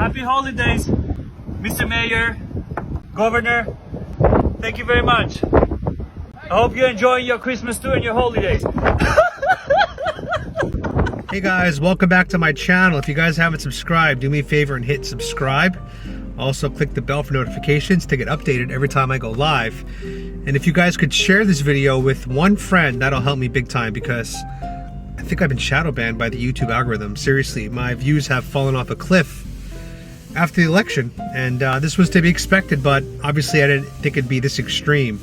Happy holidays, Mr. Mayor, Governor. Thank you very much. I hope you're enjoying your Christmas too and your holidays. Hey guys, welcome back to my channel. If you guys haven't subscribed, do me a favor and hit subscribe. Also click the bell for notifications to get updated every time I go live. And if you guys could share this video with one friend, that'll help me big time, because I think I've been shadow banned by the YouTube algorithm. Seriously, my views have fallen off a cliff after the election, and this was to be expected, but obviously I didn't think it'd be this extreme.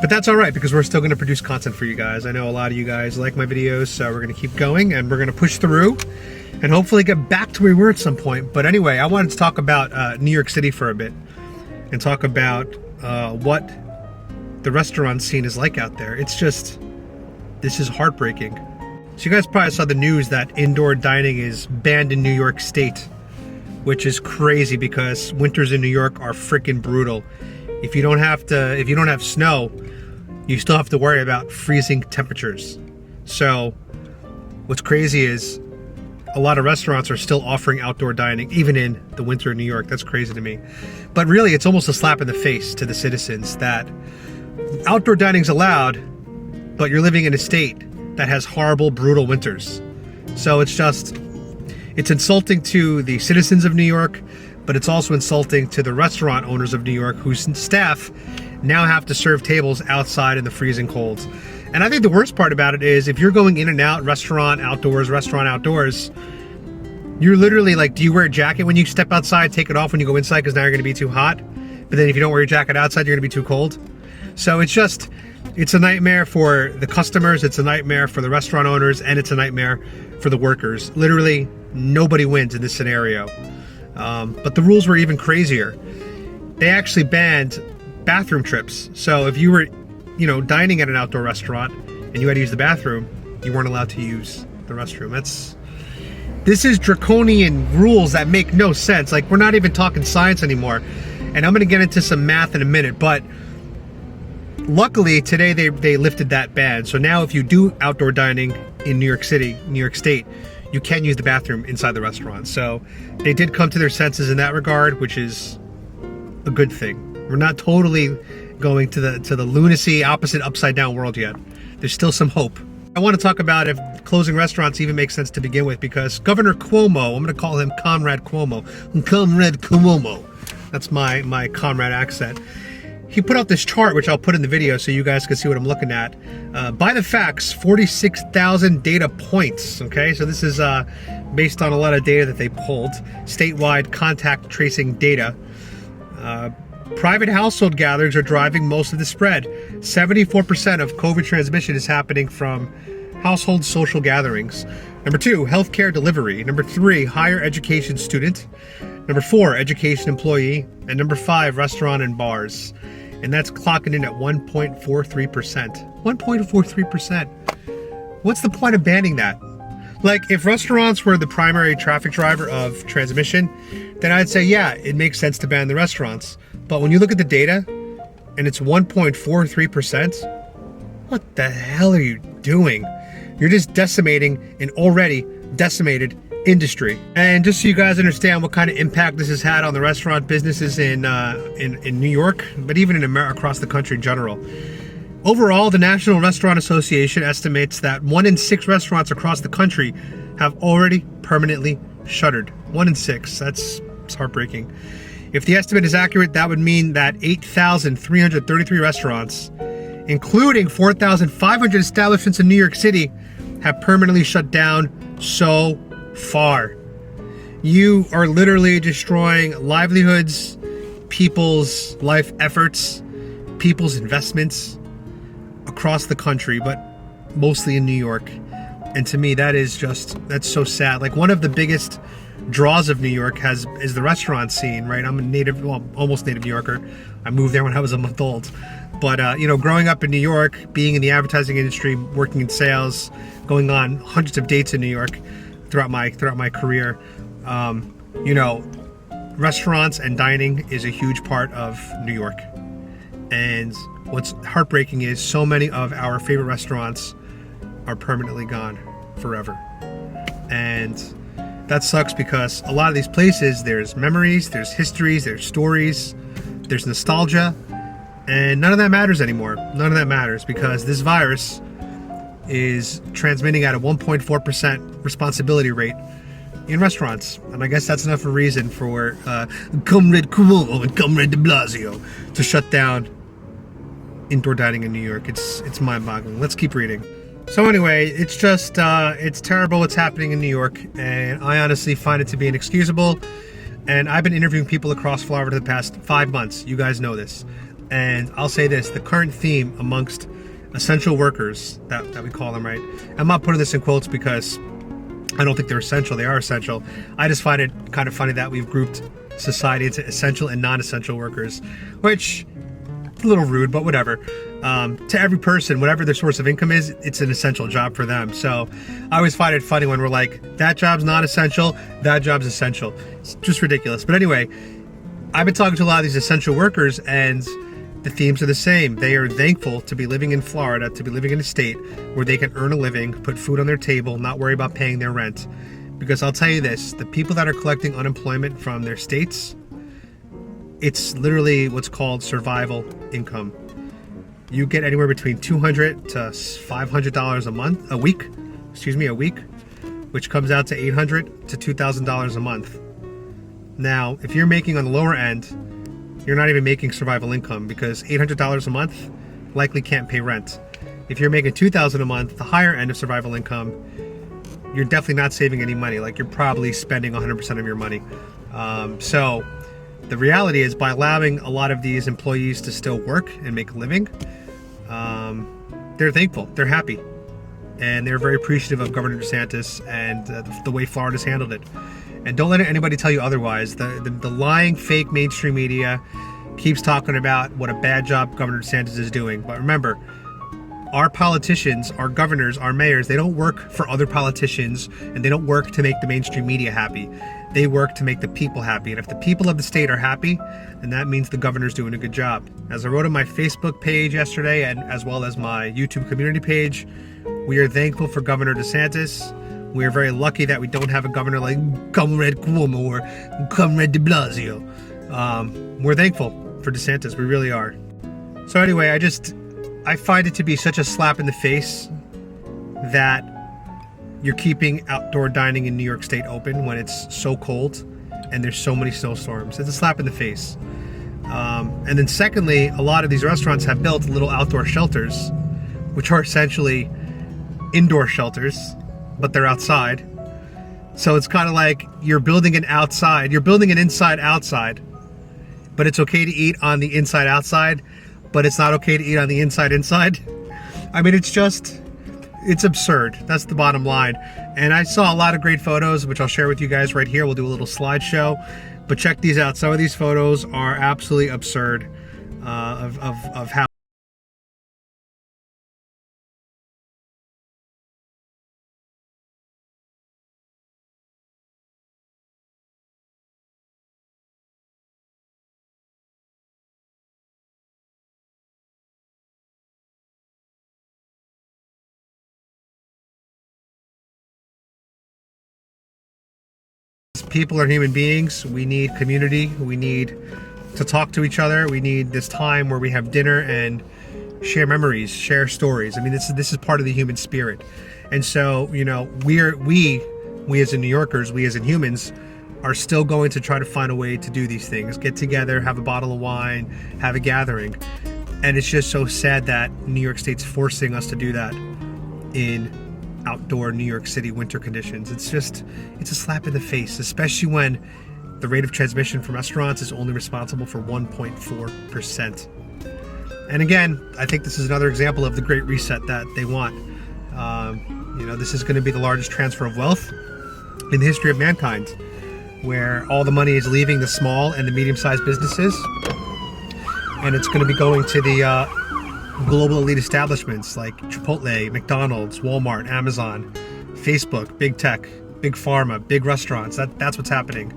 But that's all right, because we're still going to produce content for you guys. I know a lot of you guys like my videos, so we're going to keep going and we're going to push through and hopefully get back to where we were at some point. But anyway, I wanted to talk about New York City for a bit and talk about what the restaurant scene is like out there. It's just, this is heartbreaking. So you guys probably saw the news that indoor dining is banned in New York State, which is crazy because winters in New York are freaking brutal. If you don't have snow, you still have to worry about freezing temperatures. So what's crazy is a lot of restaurants are still offering outdoor dining, even in the winter in New York. That's crazy to me. But really, it's almost a slap in the face to the citizens that outdoor dining's allowed, but you're living in a state that has horrible, brutal winters. So it's insulting to the citizens of New York, but it's also insulting to the restaurant owners of New York, whose staff now have to serve tables outside in the freezing cold. And I think the worst part about it is, if you're going in and out, restaurant outdoors, you're literally like, do you wear a jacket when you step outside, take it off when you go inside because now you're going to be too hot? But then if you don't wear your jacket outside, you're going to be too cold. So it's a nightmare for the customers, it's a nightmare for the restaurant owners, and it's a nightmare for the workers. Literally, nobody wins in this scenario. But the rules were even crazier. They actually banned bathroom trips. So if you were, dining at an outdoor restaurant and you had to use the bathroom, you weren't allowed to use the restroom. This is draconian rules that make no sense. Like, we're not even talking science anymore. And I'm going to get into some math in a minute, but luckily today they lifted that ban. So now if you do outdoor dining in New York City, New York State, you can use the bathroom inside the restaurant. So they did come to their senses in that regard, which is a good thing. We're not totally going to the lunacy, opposite, upside down world yet. There's still some hope. I want to talk about if closing restaurants even makes sense to begin with, because Governor Cuomo, I'm going to call him Comrade Cuomo. Comrade Cuomo. That's my comrade accent. He put out this chart, which I'll put in the video so you guys can see what I'm looking at. By the facts, 46,000 data points. Okay, so this is based on a lot of data that they pulled. Statewide contact tracing data. Private household gatherings are driving most of the spread. 74% of COVID transmission is happening from household social gatherings. Number 2, healthcare delivery. Number 3, higher education student. Number 4, education employee. And number 5, restaurant and bars. And that's clocking in at 1.43%. 1.43%. What's the point of banning that? Like, if restaurants were the primary traffic driver of transmission, then I'd say, yeah, it makes sense to ban the restaurants. But when you look at the data, and it's 1.43%, what the hell are you doing? You're just decimating an already decimated industry. And just so you guys understand what kind of impact this has had on the restaurant businesses in New York, but even in America, across the country in general. Overall, the National Restaurant Association estimates that 1 in 6 restaurants across the country have already permanently shuttered. 1 in 6. It's heartbreaking. If the estimate is accurate, that would mean that 8,333 restaurants, including 4,500 establishments in New York City, have permanently shut down so far. You are literally destroying livelihoods, people's life efforts, people's investments across the country, but mostly in New York. And to me, that's so sad. Like, one of the biggest draws of New York is the restaurant scene, right? I'm almost native New Yorker. I moved there when I was a month old. But growing up in New York, being in the advertising industry, working in sales, going on hundreds of dates in New York throughout my career, restaurants and dining is a huge part of New York. And what's heartbreaking is so many of our favorite restaurants are permanently gone forever. And That sucks because a lot of these places, there's memories, there's histories, there's stories, there's nostalgia, and none of that matters anymore. None of that matters because this virus is transmitting at a 1.4% responsibility rate in restaurants. And I guess that's enough of a reason for Comrade Cuomo and Comrade DeBlasio to shut down indoor dining in New York. It's mind-boggling. Let's keep reading. So anyway, it's just, it's terrible what's happening in New York, and I honestly find it to be inexcusable. And I've been interviewing people across Florida the past 5 months. You guys know this. And I'll say this, the current theme amongst essential workers, that we call them, right? I'm not putting this in quotes because I don't think they're essential. They are essential. I just find it kind of funny that we've grouped society into essential and non-essential workers, which is a little rude, but whatever. To every person, whatever their source of income is, it's an essential job for them. So I always find it funny when we're like, that job's not essential, that job's essential. It's just ridiculous. But anyway, I've been talking to a lot of these essential workers, and the themes are the same. They are thankful to be living in Florida, to be living in a state where they can earn a living, put food on their table, not worry about paying their rent. Because I'll tell you this, the people that are collecting unemployment from their states, it's literally what's called survival income. You get anywhere between $200 to $500 a week, which comes out to $800 to $2,000 a month. Now, if you're making on the lower end, you're not even making survival income because $800 a month likely can't pay rent. If you're making $2,000 a month, the higher end of survival income, you're definitely not saving any money. Like, you're probably spending 100% of your money. So the reality is, by allowing a lot of these employees to still work and make a living, they're thankful, they're happy, and they're very appreciative of Governor DeSantis and the way Florida's handled it. And don't let anybody tell you otherwise. The lying, fake mainstream media keeps talking about what a bad job Governor DeSantis is doing. But remember, our politicians, our governors, our mayors, they don't work for other politicians, and they don't work to make the mainstream media happy. They work to make the people happy. And if the people of the state are happy, then that means the governor's doing a good job. As I wrote on my Facebook page yesterday, and as well as my YouTube community page, we are thankful for Governor DeSantis. We are very lucky that we don't have a governor like Comrade Cuomo or Comrade DeBlasio. We're thankful for DeSantis. We really are. So anyway, I find it to be such a slap in the face that you're keeping outdoor dining in New York State open when it's so cold and there's so many snowstorms. It's a slap in the face. And then secondly, a lot of these restaurants have built little outdoor shelters, which are essentially indoor shelters, but they're outside. So it's kind of like you're building an inside outside, but it's okay to eat on the inside outside, but it's not okay to eat on the inside. I mean, it's absurd. That's the bottom line. And I saw a lot of great photos, which I'll share with you guys right here. We'll do a little slideshow, but check these out. Some of these photos are absolutely absurd of how people are human beings. We need community. We need to talk to each other. We need this time where we have dinner and share memories, share stories. I mean, this is part of the human spirit. And so, you know, we as in New Yorkers, we as in humans, are still going to try to find a way to do these things. Get together, have a bottle of wine, have a gathering. And it's just so sad that New York State's forcing us to do that in outdoor New York City winter conditions. It's a slap in the face, especially when the rate of transmission from restaurants is only responsible for 1.4%. And again, I think this is another example of the Great Reset that they want. You know, this is going to be the largest transfer of wealth in the history of mankind, where all the money is leaving the small and the medium-sized businesses, and it's going to be going to the global elite establishments like Chipotle, McDonald's, Walmart, Amazon, Facebook, big tech, big pharma, big restaurants. That's what's happening,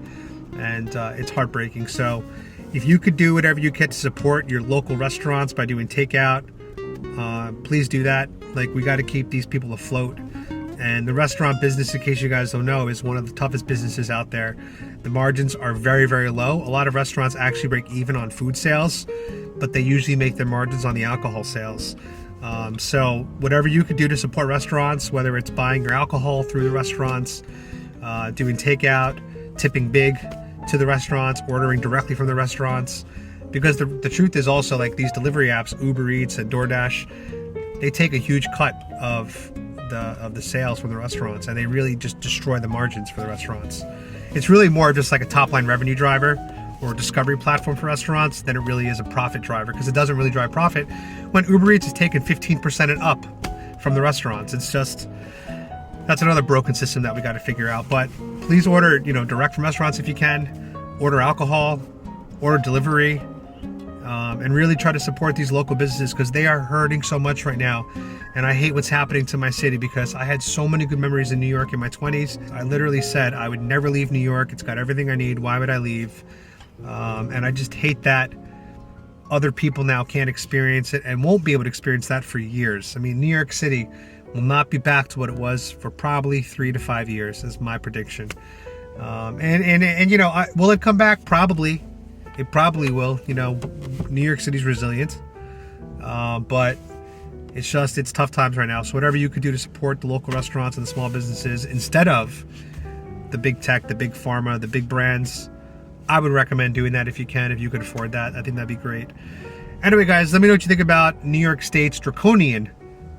and it's heartbreaking. So if you could do whatever you can to support your local restaurants by doing takeout, please do that. Like, we got to keep these people afloat, And the restaurant business, in case you guys don't know, is one of the toughest businesses out there. The margins are very, very low. A lot of restaurants actually break even on food sales, but they usually make their margins on the alcohol sales. So whatever you could do to support restaurants, whether it's buying your alcohol through the restaurants, doing takeout, tipping big to the restaurants, ordering directly from the restaurants, because the truth is also, like, these delivery apps, Uber Eats and DoorDash, they take a huge cut of the sales from the restaurants, and they really just destroy the margins for the restaurants. It's really more just like a top line revenue driver or a discovery platform for restaurants than it really is a profit driver, because it doesn't really drive profit when Uber Eats is taking 15% and up from the restaurants. It's just, that's another broken system that we got to figure out. But please order, direct from restaurants if you can. Order alcohol, order delivery, and really try to support these local businesses, because they are hurting so much right now. And I hate what's happening to my city, because I had so many good memories in New York in my 20s. I literally said I would never leave New York. It's got everything I need. Why would I leave? And I just hate that other people now can't experience it and won't be able to experience that for years. I mean, New York City will not be back to what it was for probably 3 to 5 years, is my prediction. Will it come back? Probably. It probably will. New York City's resilient, but it's tough times right now. So whatever you could do to support the local restaurants and the small businesses instead of the big tech, the big pharma, the big brands, I would recommend doing that if you can, if you could afford that. I think that'd be great. Anyway, guys, let me know what you think about New York State's draconian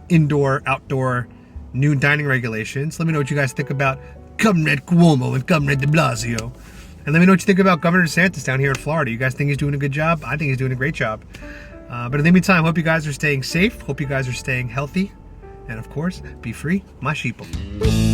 indoor, outdoor new dining regulations. Let me know what you guys think about Comrade Cuomo and Comrade DeBlasio. And let me know what you think about Governor DeSantis down here in Florida. You guys think he's doing a good job? I think he's doing a great job. But in the meantime, hope you guys are staying safe. Hope you guys are staying healthy. And of course, be free, my sheeple.